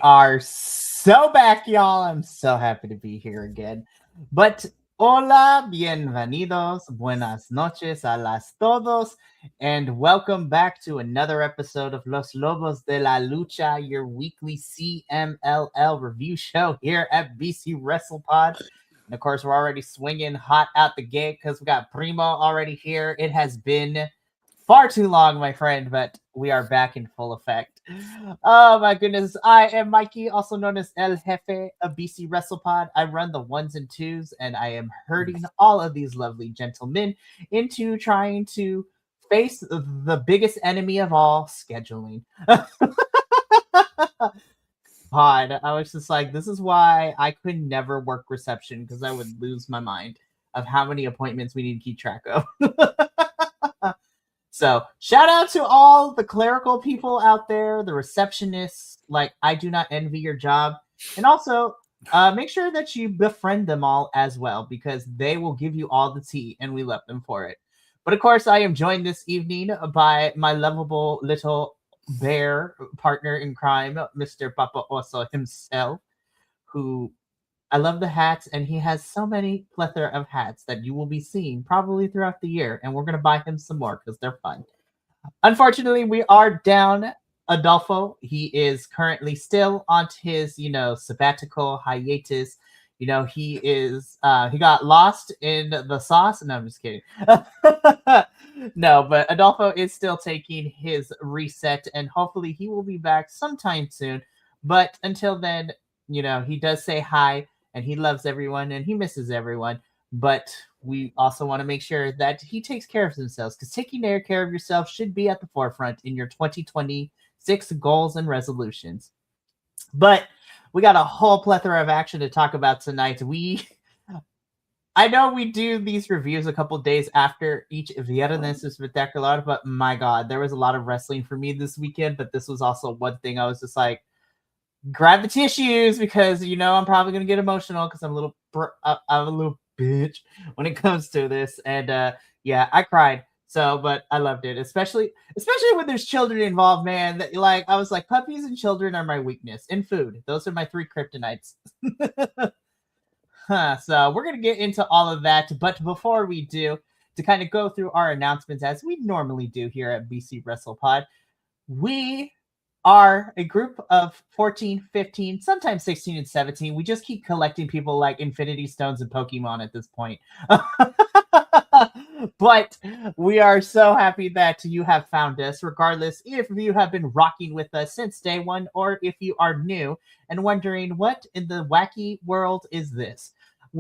are so back, y'all. I'm so happy to be here again. But hola, bienvenidos, buenas noches a las todos, and welcome back to another episode of Los Lobos de la Lucha, your weekly CMLL review show here at BC WrestlePod. And of course, we're already swinging hot out the gate because we got Primo already here. It has been far too long, my friend, but we are back in full effect. Oh my goodness. I am Mikey, also known as El Jefe of BC WrestlePod. I run the ones and twos, and I am herding all of these lovely gentlemen into trying to face the biggest enemy of all, scheduling. Pod. I was just like, this is why I could never work reception because I would lose my mind of how many appointments we need to keep track of. So shout out to all the clerical people out there, the receptionists. Like, I do not envy your job. And also, make sure that you befriend them all as well, because they will give you all the tea, and we love them for it. But of course, I am joined this evening by my lovable little bear partner in crime, Mr. Papa Oso himself, who I love the hats, and he has so many plethora of hats that you will be seeing probably throughout the year, and we're going to buy him some more because they're fun. Unfortunately, we are down Adolfo. He is currently still on his, sabbatical hiatus. He got lost in the sauce. No, I'm just kidding. No, but Adolfo is still taking his reset, and hopefully he will be back sometime soon. But until then, he does say hi, and he loves everyone, and he misses everyone. But we also want to make sure that he takes care of himself, because taking care of yourself should be at the forefront in your 2026 goals and resolutions. But we got a whole plethora of action to talk about tonight. I know we do these reviews a couple days after each Viernes Spectacular, but my God, there was a lot of wrestling for me this weekend. But this was also one thing I was just like, grab the tissues, because I'm probably gonna get emotional because I'm a little bitch when it comes to this. And yeah, I cried. So, but I loved it, especially when there's children involved, man. That, like, I was like, puppies and children are my weakness, and food. Those are my three kryptonites. So we're gonna get into all of that, but before we do, to kind of go through our announcements as we normally do here at BC WrestlePod, we are a group of 14, 15, sometimes 16 and 17. We just keep collecting people like Infinity Stones and Pokemon at this point. But we are so happy that you have found us, regardless if you have been rocking with us since day one, or if you are new and wondering what in the wacky world is this.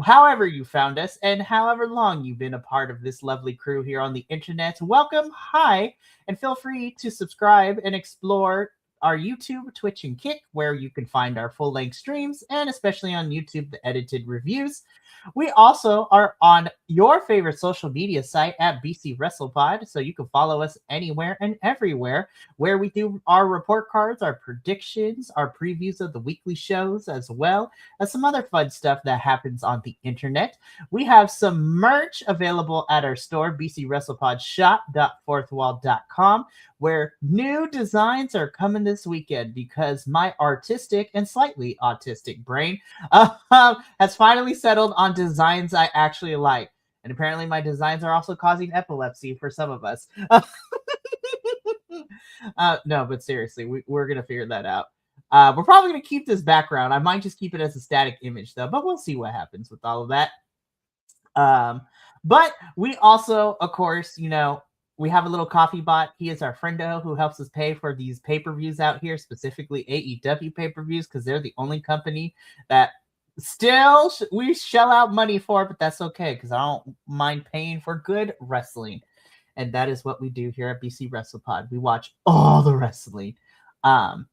However you found us, and however long you've been a part of this lovely crew here on the internet, welcome, hi, and feel free to subscribe and explore our YouTube, Twitch, and Kick, where you can find our full-length streams, and especially on YouTube, the edited reviews. We also are on your favorite social media site at BC WrestlePod, so you can follow us anywhere and everywhere, where we do our report cards, our predictions, our previews of the weekly shows, as well as some other fun stuff that happens on the internet. We have some merch available at our store, bcwrestlepodshop.fourthwall.com, where new designs are coming this weekend, because my artistic and slightly autistic brain has finally settled on designs I actually like. And apparently my designs are also causing epilepsy for some of us. No, but seriously, we're going to figure that out. We're probably going to keep this background. I might just keep it as a static image, though, but we'll see what happens with all of that. But we also, of course, we have a little coffee bot. He is our friendo who helps us pay for these pay-per-views out here, specifically AEW pay-per-views, because they're the only company that still we shell out money for, but that's okay, because I don't mind paying for good wrestling. And that is what we do here at BC WrestlePod. We watch all the wrestling. So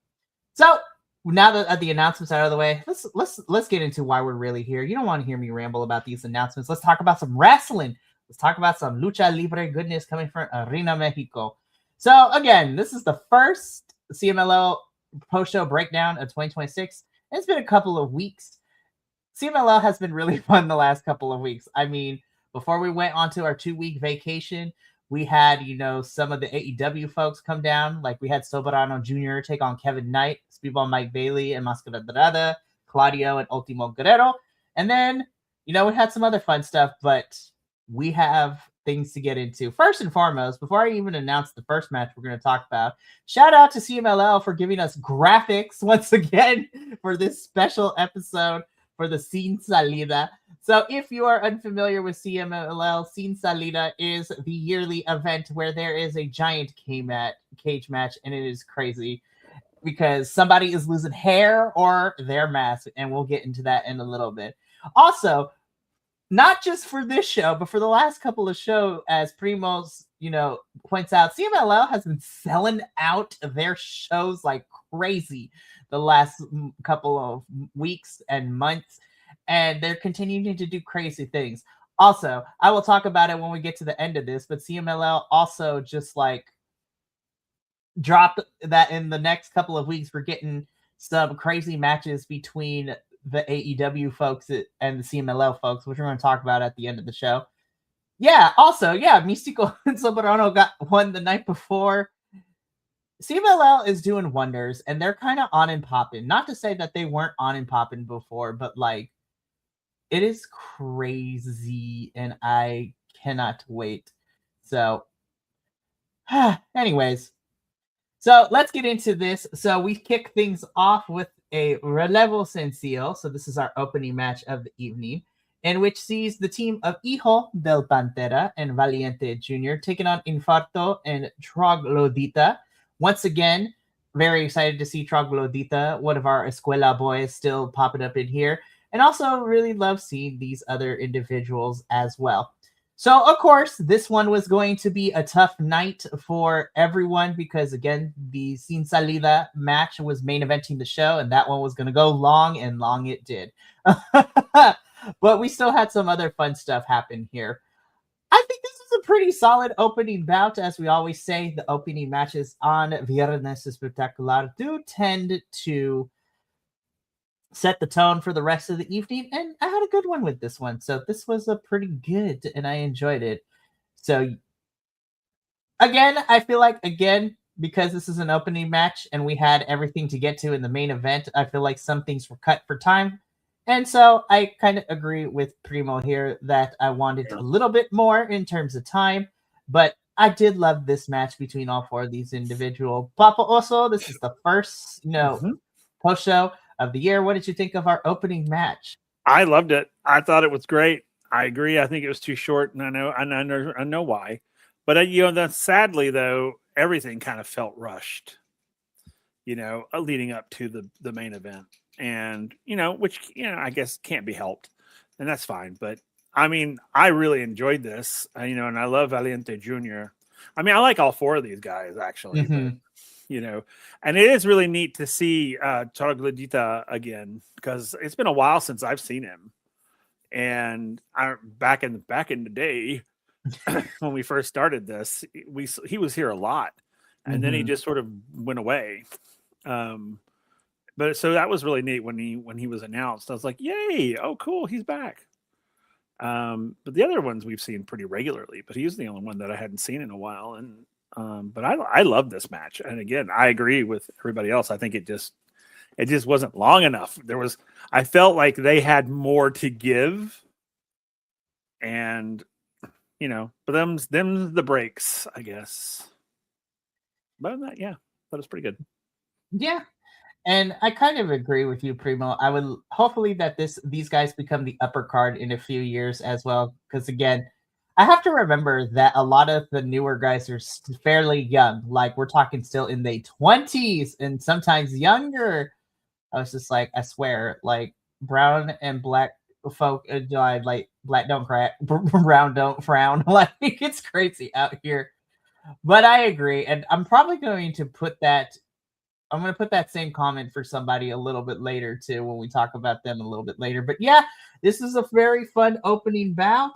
now that the announcements are out of the way, let's get into why we're really here. You don't want to hear me ramble about these announcements. Let's talk about some wrestling. Let's talk about some Lucha Libre goodness coming from Arena México. So again, this is the first CMLL Post-Show Breakdown of 2026. It's been a couple of weeks. CMLL has been really fun the last couple of weeks. I mean, before we went on to our 2-week vacation, We had, some of the AEW folks come down. Like we had Soberano Jr. take on Kevin Knight, Speedball Mike Bailey, and Mascara Dorada, Claudio and Ultimo Guerrero. And then, we had some other fun stuff, but we have things to get into. First and foremost, before I even announce the first match we're going to talk about, shout out to CMLL for giving us graphics once again for this special episode for the Sin Salida. So if you are unfamiliar with CMLL, Sin Salida is the yearly event where there is a giant cage match, and it is crazy because somebody is losing hair or their mask, and we'll get into that in a little bit. Also, not just for this show, but for the last couple of shows, as Primo's, points out, CMLL has been selling out their shows like crazy the last couple of weeks and months, and they're continuing to do crazy things. Also, I will talk about it when we get to the end of this, but CMLL also just dropped that in the next couple of weeks. We're getting some crazy matches between the AEW folks and the CMLL folks, which we're going to talk about at the end of the show. Yeah, also, Místico and Soberano got one the night before. CMLL is doing wonders, and they're kind of on and popping. Not to say that they weren't on and popping before, but it is crazy, and I cannot wait. So, anyways, so let's get into this. So we kick things off with a Relevo Sencillo. So this is our opening match of the evening, in which sees the team of Hijo del Pantera and Valiente Jr. taking on Infarto and Troglodita. Once again, very excited to see Troglodita, one of our Escuela boys, still popping up in here. And also really love seeing these other individuals as well. So, of course, this one was going to be a tough night for everyone because, again, the Sin Salida match was main eventing the show, and that one was going to go long, and long it did. But we still had some other fun stuff happen here. I think this is a pretty solid opening bout. As we always say, the opening matches on Viernes Espectacular do tend to set the tone for the rest of the evening, and I had a good one with this one. So this was a pretty good, and I enjoyed it. So again, I feel like, because this is an opening match and we had everything to get to in the main event, I feel like some things were cut for time. And so I kind of agree with Primo here that I wanted a little bit more in terms of time, but I did love this match between all four of these individuals. Papa Oso, this is the first, post-show of the year. What did you think of our opening match? I loved it. I thought it was great. I agree. I think it was too short, and I know why. But that sadly though, everything kind of felt rushed. Leading up to the main event, and which I guess can't be helped, and that's fine. But I mean, I really enjoyed this. And I love Valiente Jr. I mean, I like all four of these guys actually. Mm-hmm. But, and it is really neat to see Troglodita again because it's been a while since I've seen him. And back in the day when we first started this, he was here a lot, and then he just sort of went away. But so that was really neat when he was announced. I was like, "Yay! Oh, cool, he's back." But the other ones we've seen pretty regularly, but he's the only one that I hadn't seen in a while. And but I love this match, and again, I agree with everybody else. I think it just wasn't long enough. I felt like they had more to give, and but them's the breaks, I guess. But that was pretty good. Yeah. And I kind of agree with you, Primo. I would hopefully that these guys become the upper card in a few years as well. Because again, I have to remember that a lot of the newer guys are fairly young. Like we're talking still in their 20s and sometimes younger. I was just like, I swear, like brown and black folk like black don't crack, brown don't frown. Like it's crazy out here. But I agree, and I'm probably going to put that. I'm going to put that same comment for somebody a little bit later too when we talk about them a little bit later. But yeah, this is a very fun opening bout.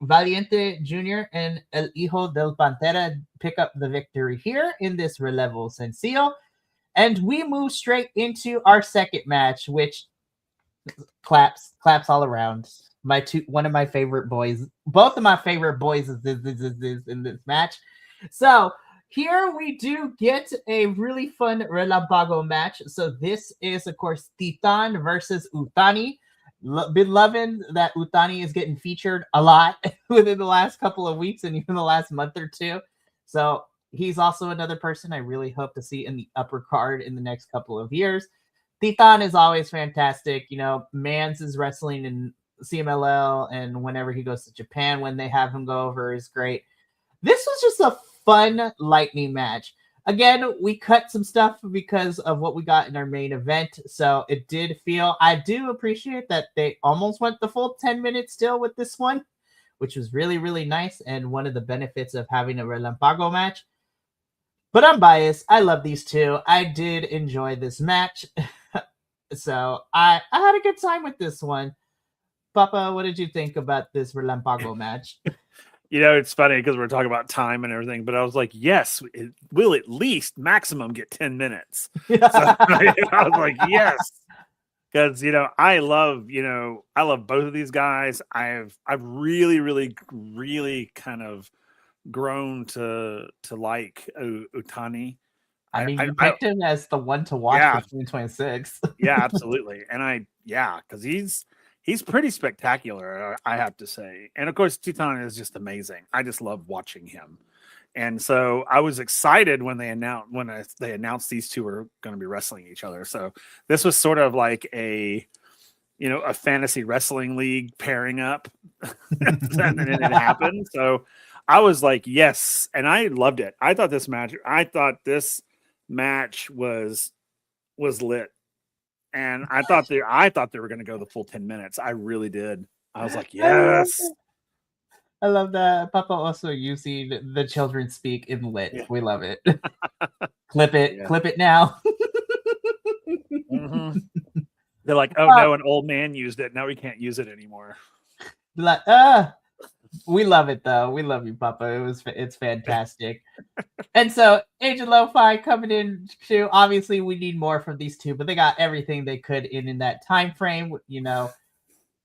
Valiente Jr. and El Hijo del Pantera pick up the victory here in this Relevo Sencillo. And we move straight into our second match, which claps all around. one of my favorite boys. Both of my favorite boys is in this match. So here we do get a really fun Relampago match. So this is, of course, Titan versus Utani. Been loving that Utani is getting featured a lot within the last couple of weeks and even the last month or two. So he's also another person I really hope to see in the upper card in the next couple of years. Titan is always fantastic. You know, Mans is wrestling in CMLL, and whenever he goes to Japan, when they have him go over, is great. This was just a fun lightning match. Again, we cut some stuff because of what we got in our main event. So it did feel, I do appreciate that they almost went the full 10 minutes still with this one, which was really, really nice. And one of the benefits of having a Relampago match. But I'm biased. I love these two. I did enjoy this match. So I had a good time with this one. Papa, what did you think about this Relampago match? You know, it's funny because we're talking about time and everything, but I was like, yes, it will at least maximum get 10 minutes. So I was like, yes. Because, you know, I love both of these guys. I've really, really, really kind of grown to like Utani. I mean, you picked him as the one to watch for 2026. Yeah, absolutely. And because he's pretty spectacular, I have to say. And of course, Titan is just amazing. I just love watching him. And so I was excited when they announced these two were going to be wrestling each other. So this was sort of like a fantasy wrestling league pairing up. And then it happened. So I was like, yes. And I loved it. I thought this match was lit. And I thought they were going to go the full 10 minutes. I really did. I was like, yes. I love that. Papa also using the children speak in lit. Yeah. We love it. Clip it now. Mm-hmm. They're like, oh no, an old man used it. Now we can't use it anymore. Like, we love it though. We love you, Papa. It's fantastic. And so Agent Lo-Fi coming in too. Obviously, we need more from these two, but they got everything they could in that time frame. You know,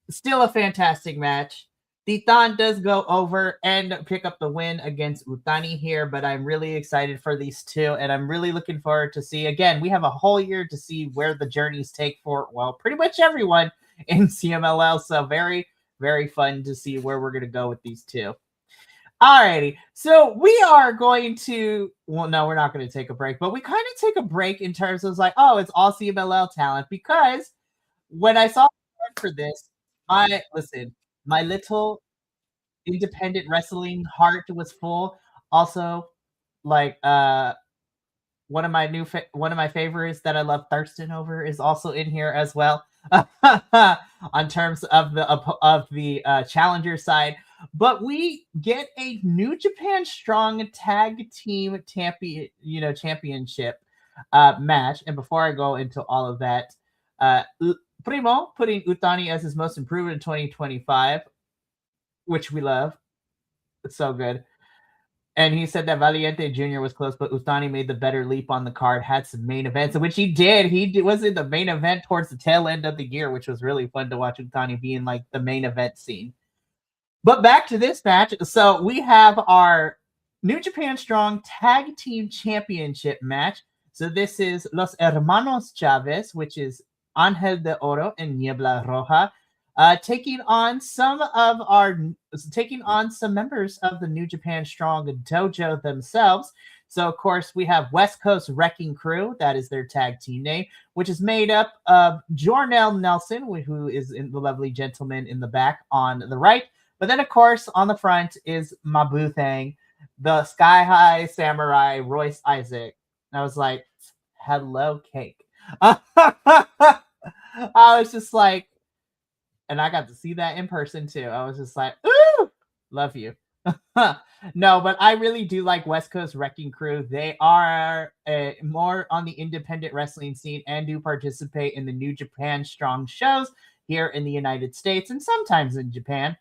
still a fantastic match. Titan does go over and pick up the win against Utani here, but I'm really excited for these two, and I'm really looking forward to see. Again, we have a whole year to see where the journeys take for, well, pretty much everyone in CMLL. So very, very fun to see where we're going to go with these two. Alrighty, so we are going to, well, no, we're not going to take a break, but we kind of take a break in terms of like, oh, it's all CMLL talent, because when I saw for this, my little independent wrestling heart was full. Also, like, one of my favorites that I love Thurston over is also in here as well. On terms of the challenger side. But we get a New Japan Strong Tag Team championship match. And before I go into all of that, Primo putting Utani as his most improved in 2025, which we love. It's so good. And he said that Valiente Jr. was close, but Utani made the better leap on the card, had some main events, which he did. He was in the main event towards the tail end of the year, which was really fun to watch Utani be in like the main event scene. But back to this match. So we have our New Japan Strong Tag Team Championship match. So this is Los Hermanos Chavez, which is Angel de Oro and Niebla Roja, taking on some members of the New Japan Strong Dojo themselves. So, of course, we have West Coast Wrecking Crew. That is their tag team name, which is made up of Jornell Nelson, who is the lovely gentleman in the back on the right. But then, of course, on the front is Mabu Thang, the Sky High Samurai, Royce Isaac. And I was like, hello, cake. I was just like, and I got to see that in person too. I was just like, ooh, love you. No, but I really do like West Coast Wrecking Crew. They are more on the independent wrestling scene and do participate in the New Japan Strong shows here in the United States and sometimes in Japan.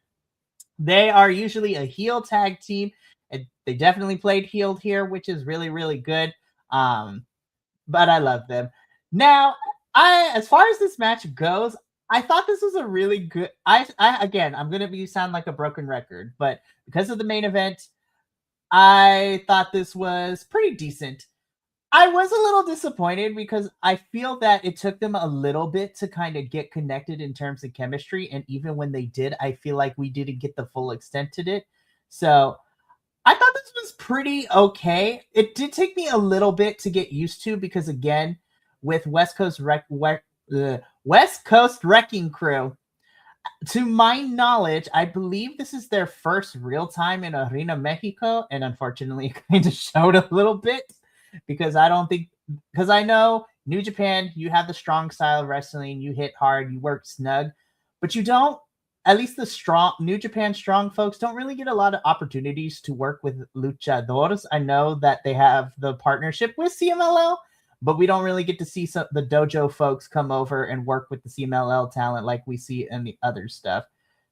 They are usually a heel tag team, and they definitely played heel here, which is really, really good. But I love them. Now, as far as this match goes, I thought this was a really good. Again, I'm gonna sound like a broken record, but because of the main event, I thought this was pretty decent. I was a little disappointed because I feel that it took them a little bit to kind of get connected in terms of chemistry, and even when they did, I feel like we didn't get the full extent to it. So I thought this was pretty okay. It did take me a little bit to get used to because, again, with West Coast Wrecking Crew, to my knowledge, I believe this is their first real time in Arena Mexico, and unfortunately, it kind of showed a little bit because I know New Japan, you have the strong style of wrestling, you hit hard, you work snug, but you don't. At least the strong New Japan strong folks don't really get a lot of opportunities to work with luchadores. I know that they have the partnership with CMLL, but we don't really get to see the dojo folks come over and work with the CMLL talent like we see in the other stuff.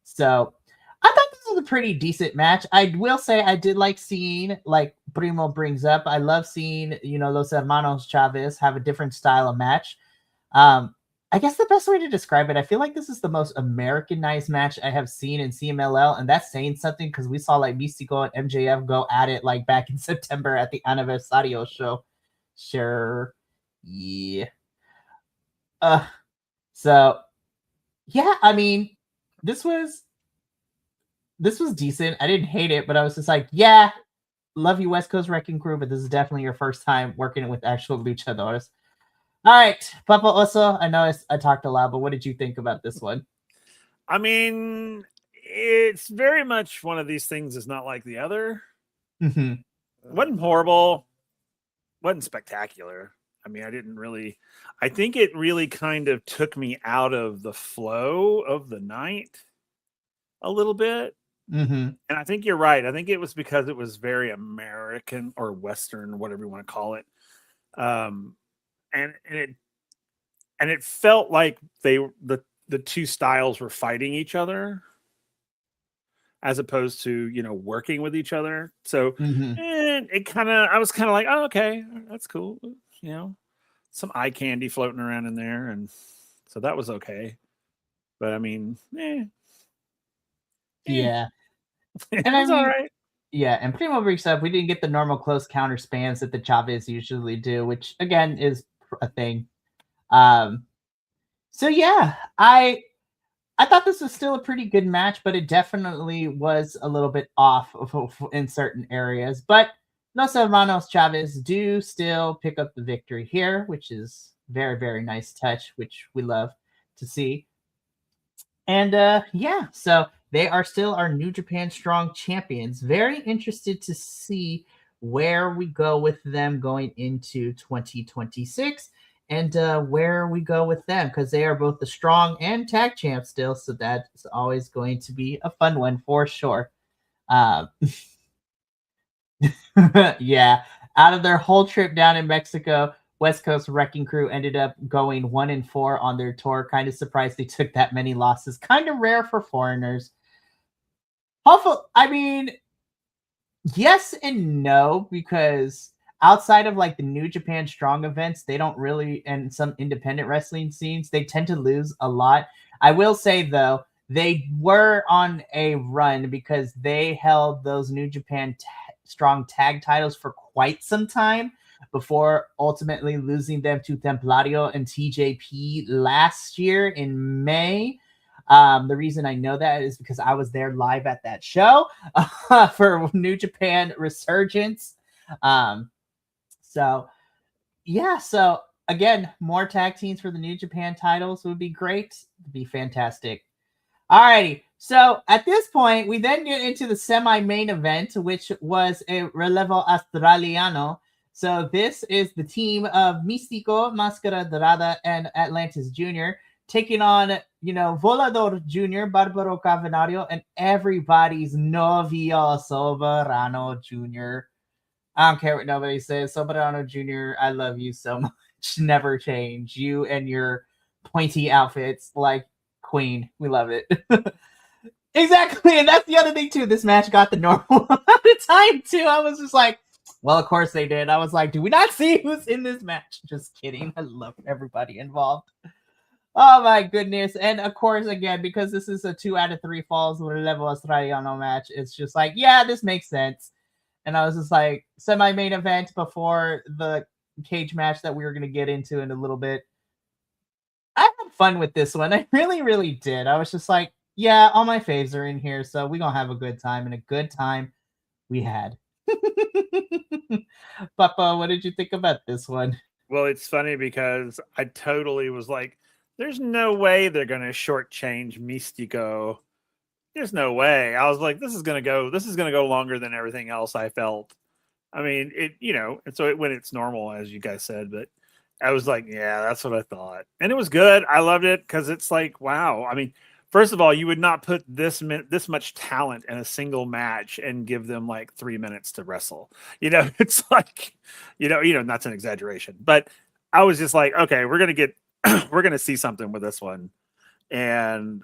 So I thought this was a pretty decent match. I will say I did like seeing, like Primo brings up, I love seeing, Los Hermanos Chavez have a different style of match. I guess the best way to describe it, I feel like this is the most Americanized match I have seen in CMLL, and that's saying something because we saw like Mystico and MJF go at it like back in September at the Aniversario show. Sure. Yeah. So yeah, I mean, this was decent. I didn't hate it, but I was just like, yeah, love you, West Coast Wrecking Crew, but this is definitely your first time working with actual luchadores. All right, Papa Oso, I know I talked a lot, but what did you think about this one? I mean, it's very much one of these things is not like the other. Mm-hmm. It wasn't horrible. Wasn't spectacular. I mean, I think it really kind of took me out of the flow of the night a little bit. Mm-hmm. And I think you're right. I think it was because it was very American or Western, whatever you want to call it. And it felt like the two styles were fighting each other as opposed to working with each other. So I was kind of like, oh, okay, that's cool. Some eye candy floating around in there, and so that was okay. But I mean, yeah, and I mean, all right. Yeah, and Primo brings up we didn't get the normal close counter spams that the Chavez usually do, which again is a thing. So yeah, I thought this was still a pretty good match, but it definitely was a little bit off in certain areas. But Los Hermanos Chavez do still pick up the victory here, which is very, very nice touch, which we love to see. And yeah, so they are still our New Japan Strong champions. Very interested to see where we go with them going into 2026 and where we go with them because they are both the Strong and Tag champs still. So that's always going to be a fun one for sure. Yeah, out of their whole trip down in Mexico, West Coast Wrecking Crew ended up going 1-4 on their tour. Kind of surprised they took that many losses. Kind of rare for foreigners. Hopefully, I mean, yes and no, because outside of like the New Japan Strong events, they don't really, and some independent wrestling scenes, they tend to lose a lot. I will say though, they were on a run because they held those New Japan Strong tag titles for quite some time before ultimately losing them to Templario and TJP last year in May. The reason I know that is because I was there live at that show for New Japan Resurgence. So yeah, so again, more tag teams for the New Japan titles would be great. It'd be fantastic. Alrighty, so at this point, we then get into the semi-main event, which was a Relevo Australiano. So this is the team of Místico, Máscara Dorada, and Atlantis Jr. taking on, Volador Jr., Barbaro Cavernario, and everybody's Novio Soberano Jr. I don't care what nobody says. Soberano Jr., I love you so much. Never change. You and your pointy outfits, like Queen. We love it. Exactly. And that's the other thing, too. This match got the normal amount of time, too. I was just like, well, of course they did. I was like, do we not see who's in this match? Just kidding. I love everybody involved. Oh my goodness. And of course, again, because this is a 2 out of 3 falls level Australiano match, it's just like, yeah, this makes sense. And I was just like, semi-main event before the cage match that we were going to get into in a little bit. I had fun with this one. I really, really did. I was just like, yeah, all my faves are in here, so we're going to have a good time. And a good time we had. Papa, what did you think about this one? Well, it's funny because I totally was like, there's no way they're going to shortchange Mystico. There's no way. I was like, this is going to go longer than everything else I felt. I mean, and so when it's normal, as you guys said, but I was like, yeah, that's what I thought. And it was good. I loved it because it's like, wow. I mean, first of all, you would not put this much talent in a single match and give them like 3 minutes to wrestle. It's like, that's an exaggeration. But I was just like, okay, we're going to see something with this one. And,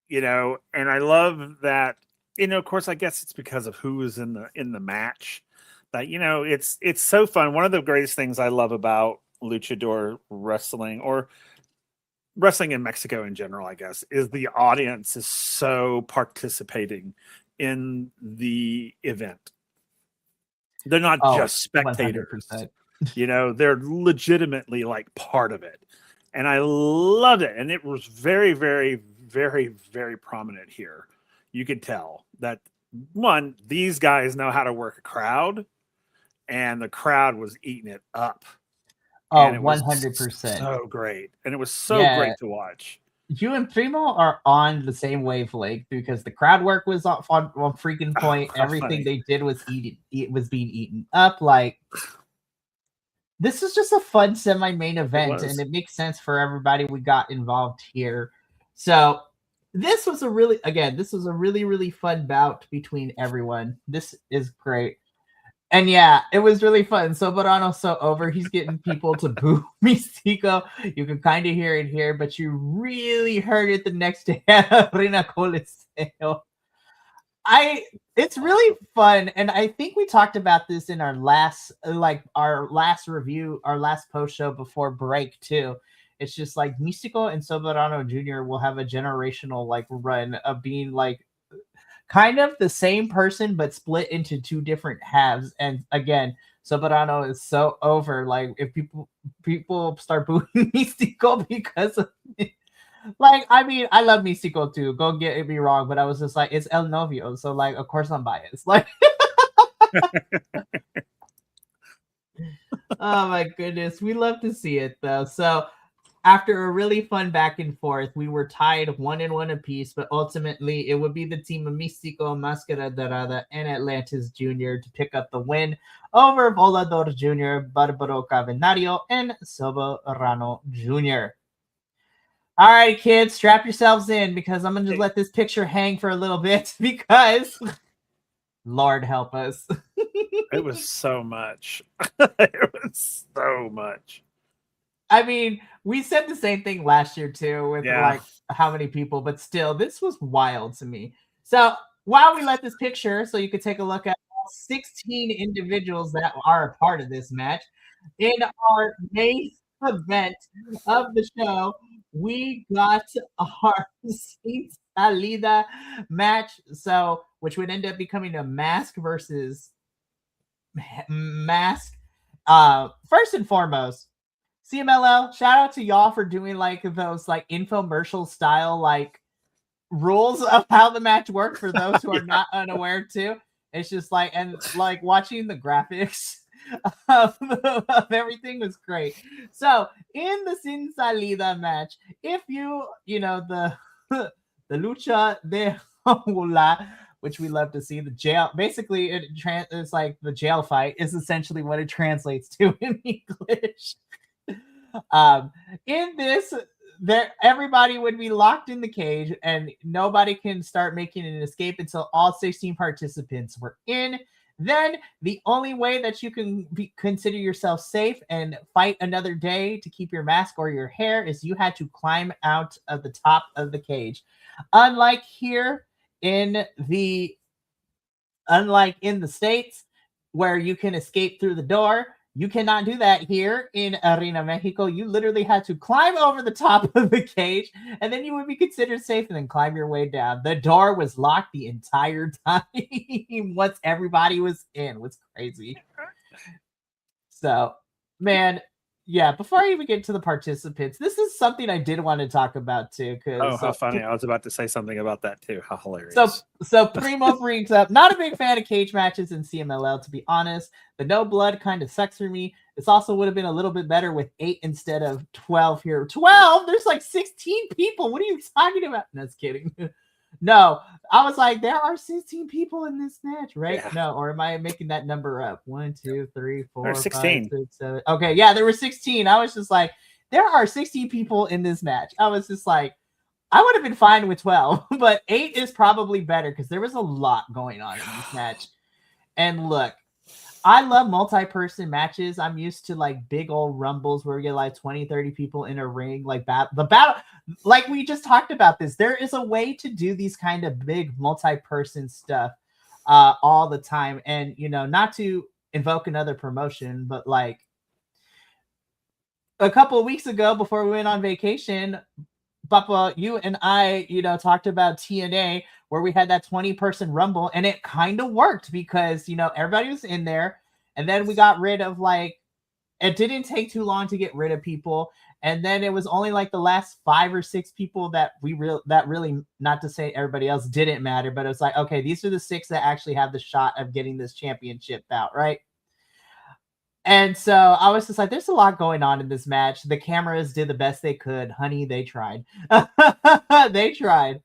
and I love that, of course, I guess it's because of who is in the match. But, it's so fun. One of the greatest things I love about luchador wrestling, or wrestling in Mexico in general, I guess, is the audience is so participating in the event. They're not just spectators. 100%. They're legitimately like part of it. And I loved it. And it was very, very, very, very prominent here. You could tell that, one, these guys know how to work a crowd, and the crowd was eating it up. Oh, 100%. So great. And it was so great to watch. You and Primo are on the same wavelength because the crowd work was on freaking point. Everything they did was being eaten up. Like, this is just a fun semi-main event, and it makes sense for everybody we got involved here. So this was a really, really fun bout between everyone. This is great. And yeah, it was really fun. So Soberano's so over. He's getting people to boo Mystico. You can kind of hear it here, but you really heard it the next day at Arena Coliseo. It's really fun, and I think we talked about this in our last review, our last post show before break too. It's just like Mystico and Soberano Jr. will have a generational like run of being like kind of the same person but split into two different halves. And again, Soberano is so over. Like, if people start booing Mystico because of it. Like, I mean, I love Mystico too. Go get me wrong, but I was just like, it's El Novio, so like, of course I'm biased. Like, oh my goodness, we love to see it though. So after a really fun back and forth, we were tied 1-1 apiece, but ultimately it would be the team of Mystico, Mascara Dorada, and Atlantis Jr. to pick up the win over Volador Jr., Barbaro Cavenario, and Soberano Jr. All right, kids, strap yourselves in because I'm going to just let this picture hang for a little bit because Lord help us. It was so much. It was so much. I mean, we said the same thing last year too with like how many people, but still, this was wild to me. So while we let this picture, so you could take a look at all 16 individuals that are a part of this match, in our main event of the show, we got our Sin Salida match, so which would end up becoming a mask versus mask. First and foremost, CMLL, shout out to y'all for doing like those like infomercial style like rules of how the match worked for those who are not unaware too. It's just like, and like watching the graphics of everything was great. So in the Sin Salida match, if you know the Lucha de Hula, which we love to see, the jail, basically it's like the jail fight is essentially what it translates to in English. In this, everybody would be locked in the cage and nobody can start making an escape until all 16 participants were in. Then the only way that you can consider yourself safe and fight another day to keep your mask or your hair is you had to climb out of the top of the cage. Unlike in the States where you can escape through the door, You cannot do that here in Arena Mexico. You literally had to climb over the top of the cage, and then you would be considered safe and then climb your way down. The door was locked the entire time once everybody was in. It was crazy. So, man, yeah, before I even get to the participants, this is something I did want to talk about too. Oh, how funny. I was about to say something about that too. How hilarious. So Primo brings up, not a big fan of cage matches in CMLL, to be honest. The no blood kind of sucks for me. This also would have been a little bit better with 8 instead of 12 here. 12? There's like 16 people. What are you talking about? No, just kidding. No, I was like, there are 16 people in this match, right? Yeah. No, or am I making that number up? 1, 2, 3, 4, 5, 6, 7. Okay, yeah, there were 16. I was just like, there are 16 people in this match. I was just like, I would have been fine with 12, but 8 is probably better because there was a lot going on in this match. And look, I love multi-person matches. I'm used to like big old rumbles where we get like 20, 30 people in a ring. Like the battle, like we just talked about this. There is a way to do these kind of big multi-person stuff all the time. And, you know, not to invoke another promotion, but like a couple of weeks ago before we went on vacation, Papa, you and I, you know, talked about TNA where we had that 20-person rumble, and it kind of worked because, you know, everybody was in there, and then we got rid of like, it didn't take too long to get rid of people, and then it was only like the last 5 or 6 people that really, not to say everybody else didn't matter, but it was like, okay, these are the 6 that actually have the shot of getting this championship bout, right? And so I was just like, there's a lot going on in this match. The cameras did the best they could. Honey, they tried. They tried.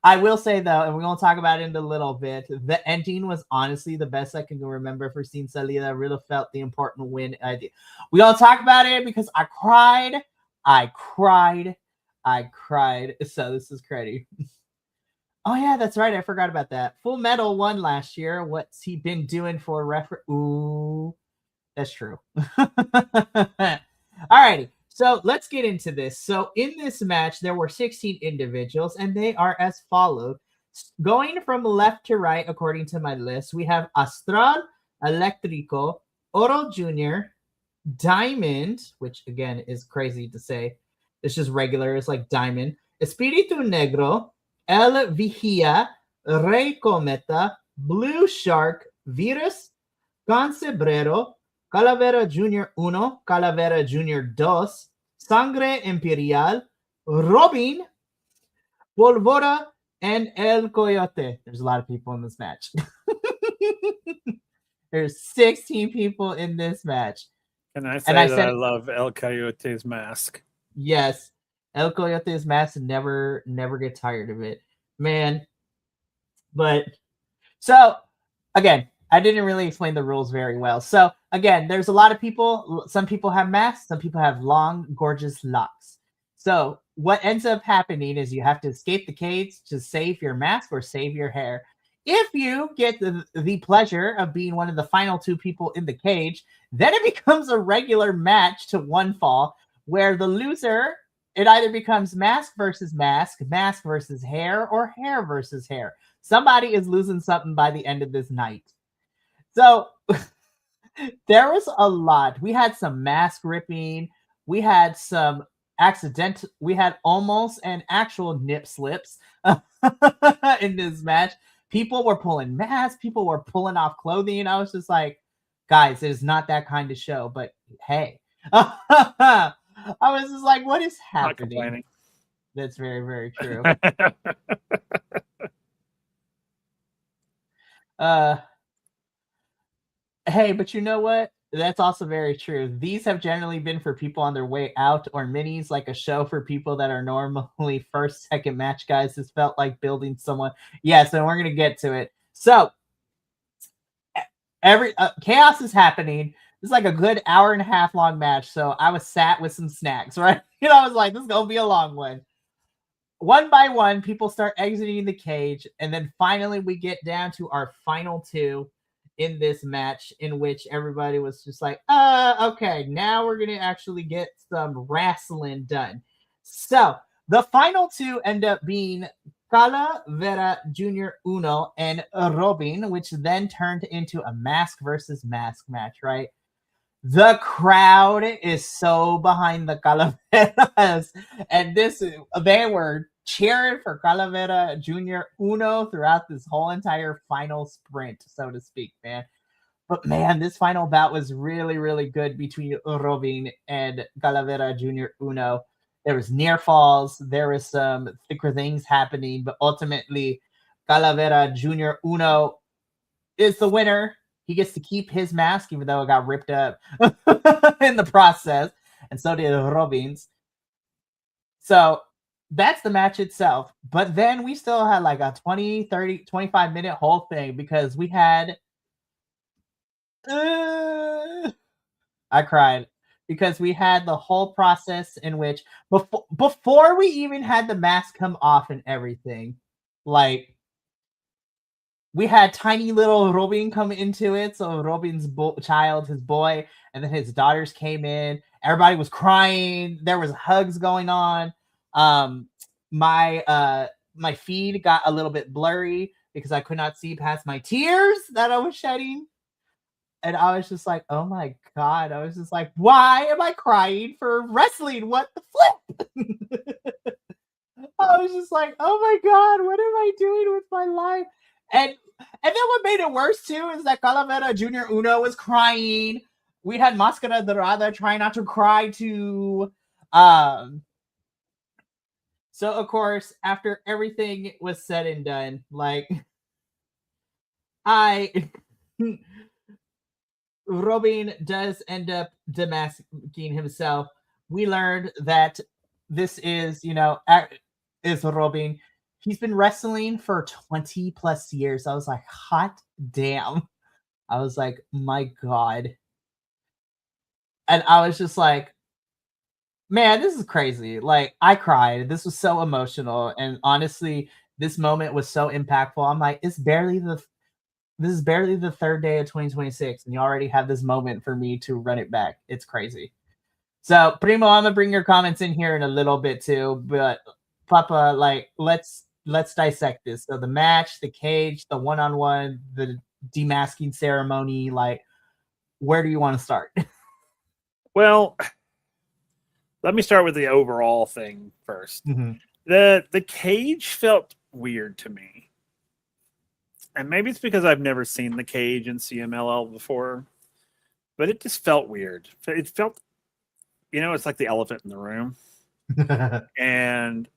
I will say, though, and we're going to talk about it in a little bit, the ending was honestly the best I can remember for Sin Salida. I really felt the important win idea. We don't talk about it because I cried. So this is crazy. Oh, yeah, that's right. I forgot about that. Full Metal won last year. What's he been doing for referee? Ooh, that's true. Alrighty. So let's get into this. So in this match, there were 16 individuals, and they are as follows. Going from left to right, according to my list, we have Astral, Electrico, Oro Jr., Diamond, which again is crazy to say. It's just regular. It's like Diamond. Espiritu Negro, El Vigía, Rey Cometa, Blue Shark, Virus, Concebrero, Calavera Jr. 1, Calavera Jr. 2, Sangre Imperial, Robin, Polvora, and El Coyote. There's a lot of people in this match. There's 16 people in this match. Can I say that I love El Coyote's mask? Yes. El Coyote's mask, never get tired of it. Man. But, so, again, I didn't really explain the rules very well. So, again, there's a lot of people. Some people have masks. Some people have long, gorgeous locks. So, what ends up happening is you have to escape the cage to save your mask or save your hair. If you get the pleasure of being one of the final 2 people in the cage, then it becomes a regular match to one fall, where the loser, it either becomes mask versus mask, mask versus hair, or hair versus hair. Somebody is losing something by the end of this night. So there was a lot. We had some mask ripping. We had some accidental. We had almost an actual nip slips in this match. People were pulling masks. People were pulling off clothing. I was just like, guys, it's not that kind of show. But hey, I was just like, what is happening? That's very, very true. Hey, but you know what? That's also very true. These have generally been for people on their way out, or minis, like a show for people that are normally first, second match guys. This felt like building someone. Yeah, so we're going to get to it. So, every chaos is happening. It's like a good hour and a half long match. So I was sat with some snacks, right? You know, I was like, this is going to be a long one. One by one, people start exiting the cage. And then finally we get down to our final 2 in this match, in which everybody was just like, okay, now we're going to actually get some wrestling done. So the final 2 end up being Calavera Jr. 1 and Robin, which then turned into a mask versus mask match, right? The crowd is so behind the Calaveras, and they were cheering for Calavera Junior Uno throughout this whole entire final sprint, so to speak, man. But man, this final bout was really, really good between Robin and Calavera Junior Uno. There was near falls, there was some thicker things happening, but ultimately, Calavera Junior Uno is the winner. He gets to keep his mask, even though it got ripped up in the process, and so did Robin's. So that's the match itself. But then we still had like a 20, 30, 25-minute whole thing because we had. I cried because we had the whole process in which before we even had the mask come off and everything, like we had tiny little Robin come into it. So Robin's child, his boy, and then his daughters came in. Everybody was crying. There was hugs going on. My feed got a little bit blurry because I could not see past my tears that I was shedding. And I was just like, oh my God. I was just like, why am I crying for wrestling? What the flip? I was just like, oh my God, what am I doing with my life? And then what made it worse too is that Calavera Junior Uno was crying. We had Mascara Dorada trying not to cry too. So of course, after everything was said and done, like Robin does end up demasking himself. We learned that this is, is Robin. He's been wrestling for 20 plus years. I was like, hot damn. I was like, my God. And I was just like, man, this is crazy. Like, I cried. This was so emotional. And honestly, this moment was so impactful. I'm like, this is barely the third day of 2026, and you already have this moment for me to run it back. It's crazy. So, Primo, I'm gonna bring your comments in here in a little bit too, but Papa, like, let's dissect this. So, the match, the cage, the one-on-one, the demasking ceremony, like, where do you want to start? Well, let me start with the overall thing first. Mm-hmm. The cage felt weird to me. And maybe it's because I've never seen the cage in CMLL before, but it just felt weird. It felt, it's like the elephant in the room. And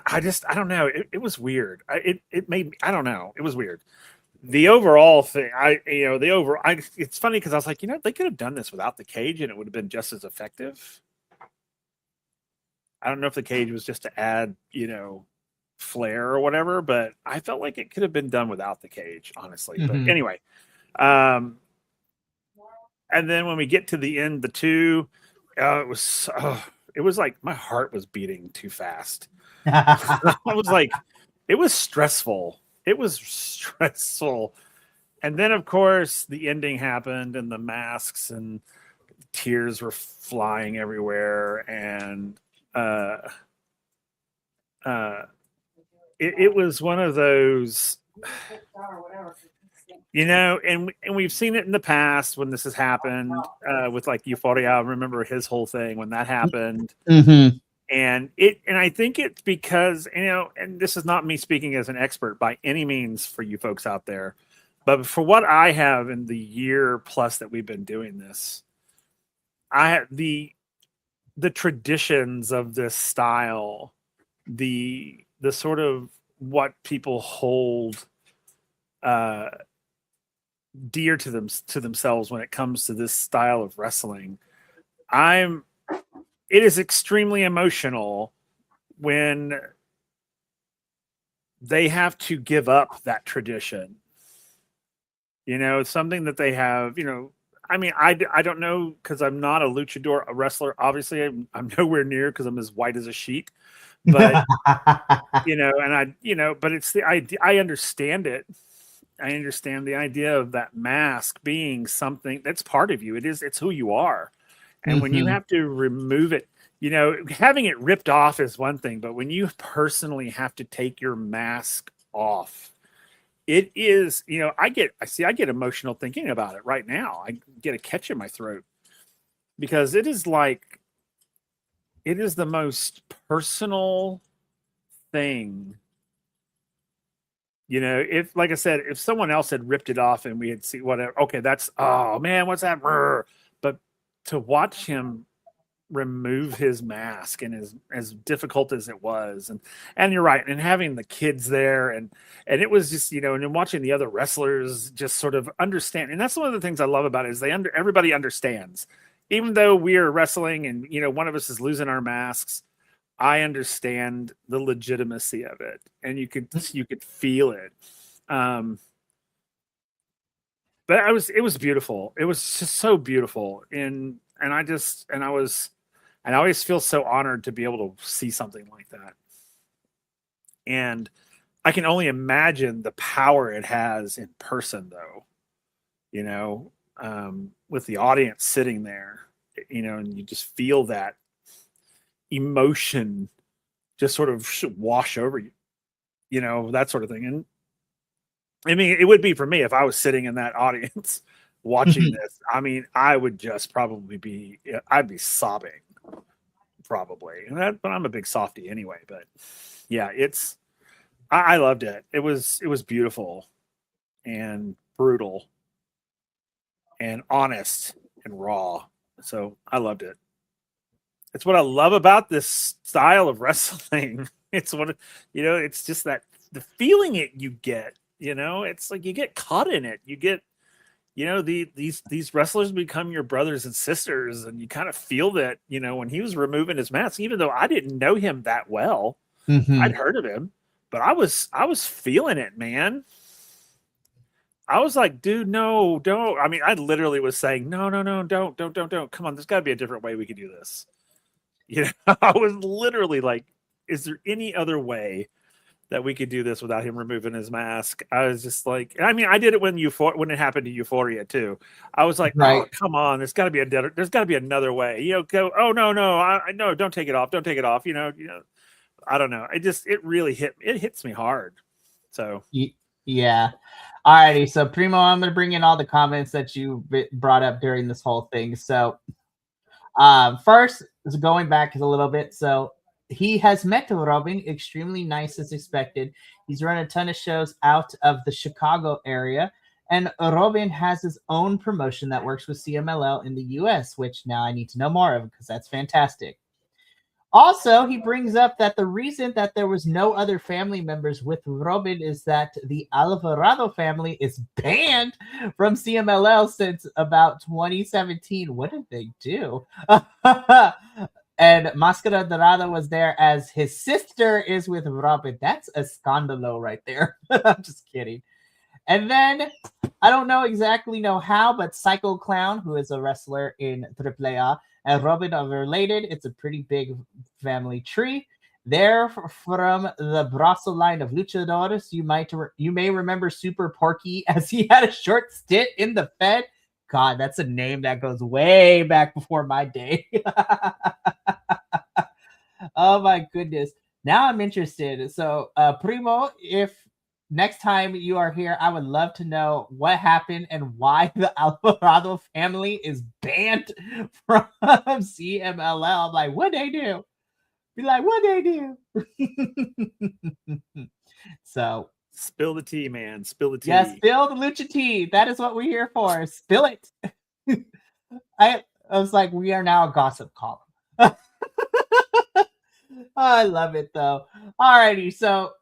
I don't know. It was weird. It made me, I don't know. It was weird. The overall thing, it's funny because I was like, they could have done this without the cage and it would have been just as effective. I don't know if the cage was just to add, flair or whatever, but I felt like it could have been done without the cage, honestly. Mm-hmm. But anyway, and then when we get to the end, the two, it was like my heart was beating too fast. I was like, it was stressful. It was stressful. And then, of course, the ending happened and the masks and tears were flying everywhere. And it was one of those, and we've seen it in the past when this has happened with like Euphoria. I remember his whole thing when that happened. Mm-hmm. And I think it's because, and this is not me speaking as an expert by any means for you folks out there, but for what I have in the year plus that we've been doing this, I have the traditions of this style, the sort of what people hold dear to themselves when it comes to this style of wrestling. It is extremely emotional when they have to give up that tradition. It's something that they have, I mean, I don't know because I'm not a luchador, a wrestler. Obviously, I'm nowhere near because I'm as white as a sheet. But but it's the idea. I understand it. I understand the idea of that mask being something that's part of you. It's who you are. And when you have to remove it, having it ripped off is one thing, but when you personally have to take your mask off, it is, I get emotional thinking about it right now. I get a catch in my throat because it is the most personal thing. If, like I said, if someone else had ripped it off and we had seen whatever, okay, that's, oh man, what's that? But to watch him remove his mask, and as difficult as it was, and you're right, and having the kids there, and it was just, and then watching the other wrestlers just sort of understand. And that's one of the things I love about it, is everybody understands, even though we are wrestling and one of us is losing our masks. I understand the legitimacy of it, and you could feel it. But it was beautiful. It was just so beautiful, and I always feel so honored to be able to see something like that. And I can only imagine the power it has in person, though. With the audience sitting there, and you just feel that emotion just sort of wash over you, that sort of thing. And I mean, it would be for me if I was sitting in that audience watching this. I mean, I would just probably I'd be sobbing, probably. But I'm a big softie anyway. But yeah, I loved it. It was beautiful and brutal and honest and raw. So I loved it. It's what I love about this style of wrestling. It's it's just that the feeling you get, it's like you get caught in it. You get, these wrestlers become your brothers and sisters, and you kind of feel that, when he was removing his mask, even though I didn't know him that well, I'd heard of him, but I was feeling it, man. I was like, dude, no, don't. I mean, I literally was saying, no, don't. Come on, there's got to be a different way we could do this. I was literally like, is there any other way that we could do this without him removing his mask? I was just like, I mean, I did it when it happened to Euphoria too. I was like, right. Oh, come on, there's got to be another way. Go, oh no, I no, don't take it off. I don't know. It really hits me hard. So yeah. Alrighty, so Primo, I'm gonna bring in all the comments that you brought up during this whole thing. So first, going back a little bit, so he has met Robin, extremely nice as expected. He's run a ton of shows out of the Chicago area, and Robin has his own promotion that works with CMLL in the US, which now I need to know more of because that's fantastic. Also, he brings up that the reason that there was no other family members with Robin is that the Alvarado family is banned from CMLL since about 2017. What did they do? And Mascara Dorada was there as his sister is with Robin. That's a scandalo right there. I'm just kidding. And then, I don't exactly know how, but Psycho Clown, who is a wrestler in AAA, and Robin are related. It's a pretty big family tree. They're from the Brasso line of luchadores. You may remember Super Porky, as he had a short stint in the Fed. God, that's a name that goes way back before my day. Oh my goodness. Now I'm interested. So, Primo, if next time you are here, I would love to know what happened and why the Alvarado family is banned from CMLL. I'm like, what they do? Be like, what they do? So, spill the tea, man. Spill the tea. Yeah, spill the lucha tea. That is what we're here for. Spill it. I was like, we are now a gossip column. I love it though. Alrighty, so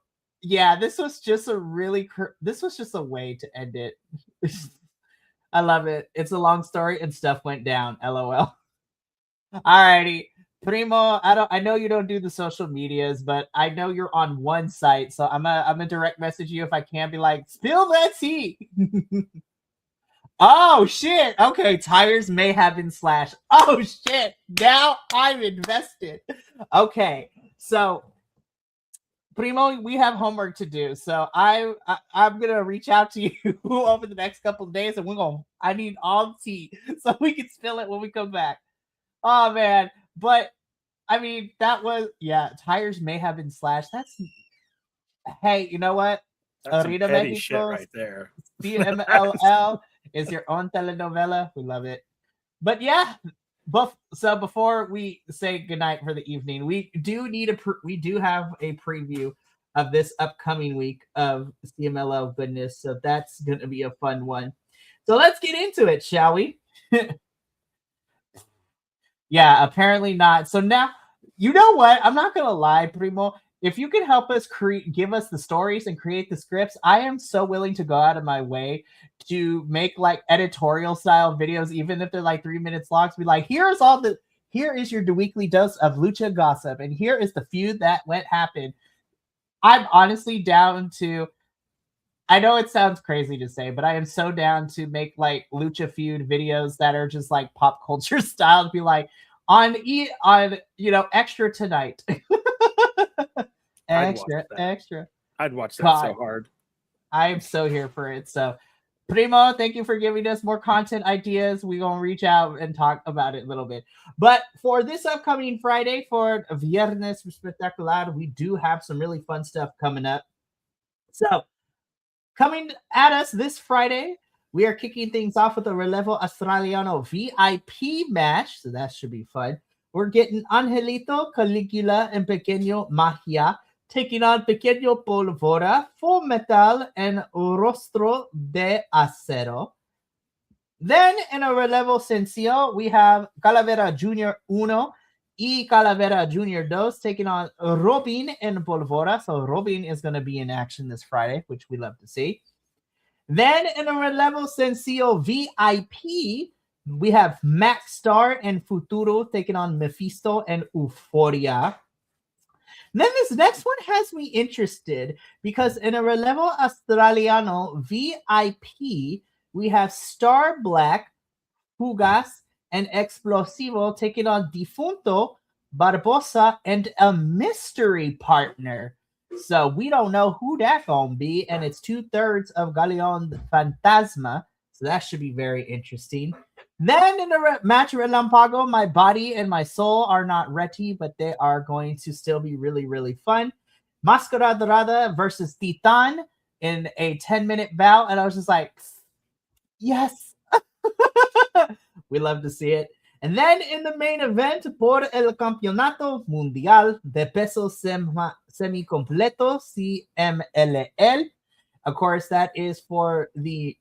yeah, this was just a way to end it. I love it. It's a long story and stuff went down. LOL. Alrighty, Primo. I know you don't do the social medias, but I know you're on one site, so I'm a direct message you if I can. Be like, spill that tea. Oh shit. Okay, tires may have been slashed. Oh shit. Now I'm invested. Okay, so Primo, we have homework to do. So I'm gonna reach out to you over the next couple of days, and I need all the tea so we can spill it when we come back. Oh man, but I mean tires may have been slashed. Hey, you know what? That's some Arena petty shit México, right there. CMLL is your own telenovela. We love it. But yeah, so before we say goodnight for the evening, we do have a preview of this upcoming week of CMLL goodness. So that's going to be a fun one. So let's get into it, shall we? Yeah, apparently not. So now, you know what? I'm not going to lie, Primo. If you can help us give us the stories and create the scripts, I am so willing to go out of my way to make like editorial style videos, even if they're like 3 minutes long. To be like, here is your weekly dose of Lucha gossip, and here is the feud that happened. I'm honestly down to. I know it sounds crazy to say, but I am so down to make like Lucha feud videos that are just like pop culture style. To be like on extra tonight. extra. I'd watch that God, so hard. I am so here for it. So, Primo, thank you for giving us more content ideas. We're going to reach out and talk about it a little bit. But for this upcoming Friday, for Viernes Espectacular, we do have some really fun stuff coming up. So, coming at us this Friday, we are kicking things off with a Relevo Australiano VIP match. So, that should be fun. We're getting Angelito, Caligula, and Pequeño Magia taking on Pequeño Polvora, Full Metal, and Rostro de Acero. Then in a Relevo Sencillo, we have Calavera Jr. 1 y Calavera Jr. 2 taking on Robin and Polvora. So Robin is going to be in action this Friday, which we love to see. Then in a Relevo Sencillo VIP, we have Max Star and Futuro taking on Mephisto and Euphoria. Then this next one has me interested because in a Relevo Australiano VIP, we have Star Black, Fugas, and Explosivo taking on Difunto, Barbosa, and a mystery partner. So we don't know who that gonna be, and it's 2/3 of Galeon Fantasma. So that should be very interesting. Then in the match Relampago, my body and my soul are not ready, but they are going to still be really, really fun. Mascara Dorada versus Titan in a 10-minute bout. And I was just like, yes. We love to see it. And then in the main event, por el Campeonato Mundial de Peso Semicompleto, CMLL. Of course, that is for the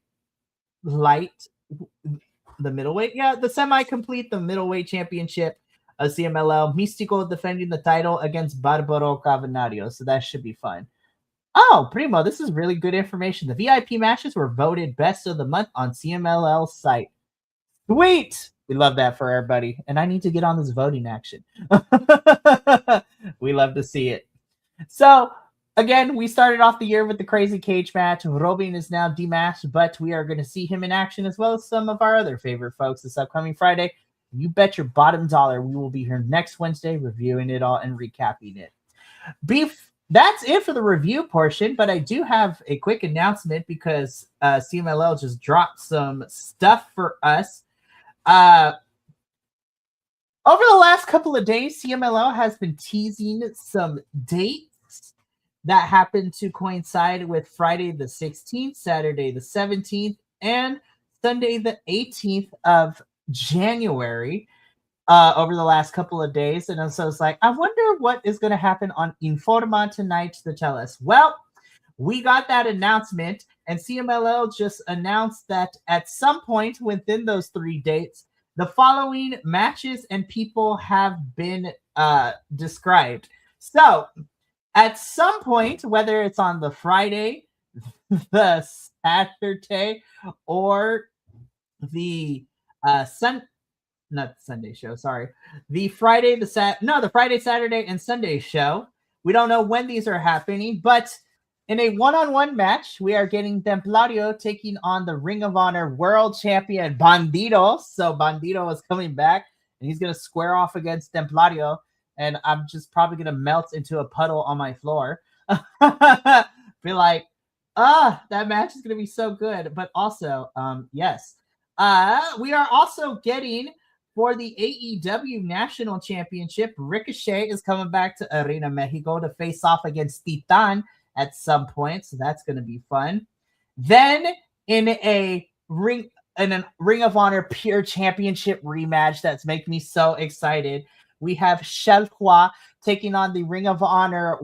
middleweight, the semi-complete, the middleweight championship of CMLL. Místico defending the title against Barbaro Cavernario, so that should be fun. Oh, Primo, this is really good information. The VIP matches were voted best of the month on CMLL's site. Sweet! We love that for everybody, and I need to get on this voting action. We love to see it. So, again, we started off the year with the crazy cage match. Robin is now demasked, but we are going to see him in action as well as some of our other favorite folks this upcoming Friday. You bet your bottom dollar we will be here next Wednesday reviewing it all and recapping it. That's it for the review portion, but I do have a quick announcement because CMLL just dropped some stuff for us. Over the last couple of days, CMLL has been teasing some dates that happened to coincide with Friday the 16th, Saturday the 17th, and Sunday the 18th of January over the last couple of days. And so it's like, I wonder what is going to happen on Informa tonight to tell us. Well, we got that announcement, and CMLL just announced that at some point within those 3 dates, the following matches and people have been described. So, at some point, whether it's on the Friday, the Saturday, or the not Sunday show, sorry. The Friday, the Friday, Saturday, and Sunday show. We don't know when these are happening, but in a one-on-one match, we are getting Templario taking on the Ring of Honor World Champion Bandito. So Bandito is coming back, and he's going to square off against Templario. And I'm just probably going to melt into a puddle on my floor. Be like, that match is going to be so good. But also, yes. We are also getting, for the AEW National Championship, Ricochet is coming back to Arena México to face off against Titan at some point, so that's going to be fun. Then in a Ring of Honor Pure Championship rematch that's making me so excited, we have Shelhua taking on the Ring of Honor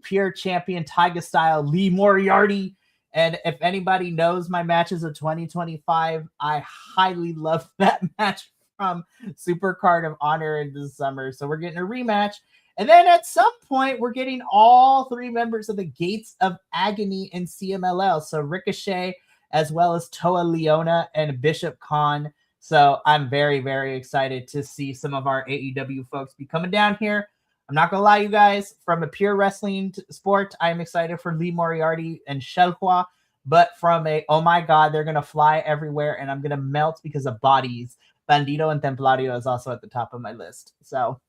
Pure Champion Taiga Style Lee Moriarty. And if anybody knows my matches of 2025, I highly love that match from Supercard of Honor in the summer. So we're getting a rematch. And then at some point, we're getting all three members of the Gates of Agony in CMLL. So Ricochet, as well as Toa Leona and Bishop Khan. So I'm very, very excited to see some of our AEW folks be coming down here. I'm not going to lie, you guys, from a pure wrestling sport, I'm excited for Lee Moriarty and Shelhua. But from a, oh my God, they're going to fly everywhere and I'm going to melt because of bodies, Bandito and Templario is also at the top of my list. So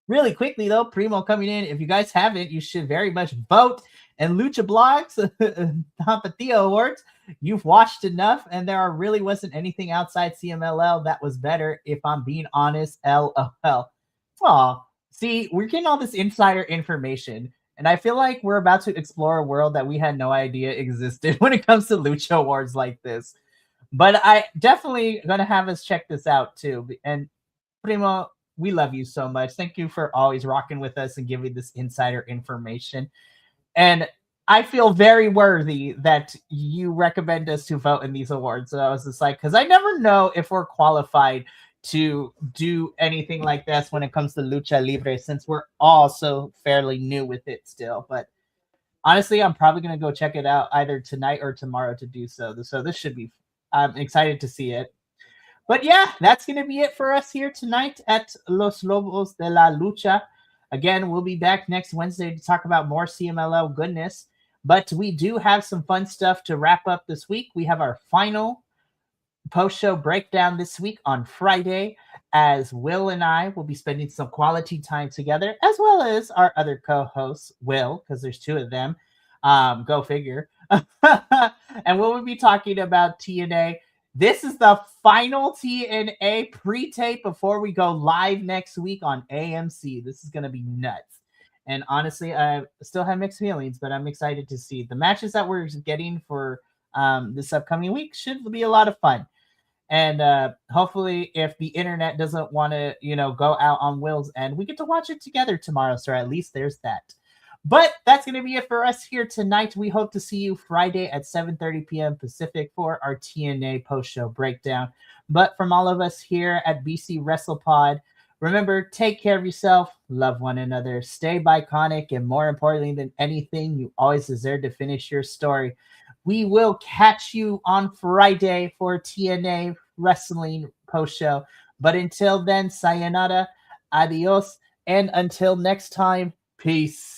really quickly, though, Primo coming in. If you guys haven't, you should very much vote. And Lucha Blogs, Tapatio Awards, you've watched enough, and there really wasn't anything outside CMLL that was better, if I'm being honest. LOL. Aw, see, we're getting all this insider information, and I feel like we're about to explore a world that we had no idea existed when it comes to Lucha Awards like this. But I definitely going to have us check this out, too. And Primo, we love you so much. Thank you for always rocking with us and giving this insider information. And I feel very worthy that you recommend us to vote in these awards. So I was just like, because I never know if we're qualified to do anything like this when it comes to Lucha Libre, since we're all so fairly new with it still. But honestly, I'm probably going to go check it out either tonight or tomorrow to do so. So this should be, I'm excited to see it. But yeah, that's going to be it for us here tonight at Los Lobos de la Lucha. Again, we'll be back next Wednesday to talk about more CMLL goodness. But we do have some fun stuff to wrap up this week. We have our final post-show breakdown this week on Friday, as Will and I will be spending some quality time together, as well as our other co-hosts, Will, because there's two of them. Go figure. And we'll be talking about TNA. This is the final TNA pre-tape before we go live next week on AMC. This is going to be nuts. And honestly, I still have mixed feelings, but I'm excited to see the matches that we're getting for this upcoming week. Should be a lot of fun. And hopefully, if the internet doesn't want to, go out on Will's end, we get to watch it together tomorrow. So at least there's that. But that's going to be it for us here tonight. We hope to see you Friday at 7:30 p.m. Pacific for our TNA post-show breakdown. But from all of us here at BC WrestlePod, remember, take care of yourself, love one another, stay biconic, and more importantly than anything, you always deserve to finish your story. We will catch you on Friday for TNA Wrestling post-show. But until then, sayonara, adios, and until next time, peace.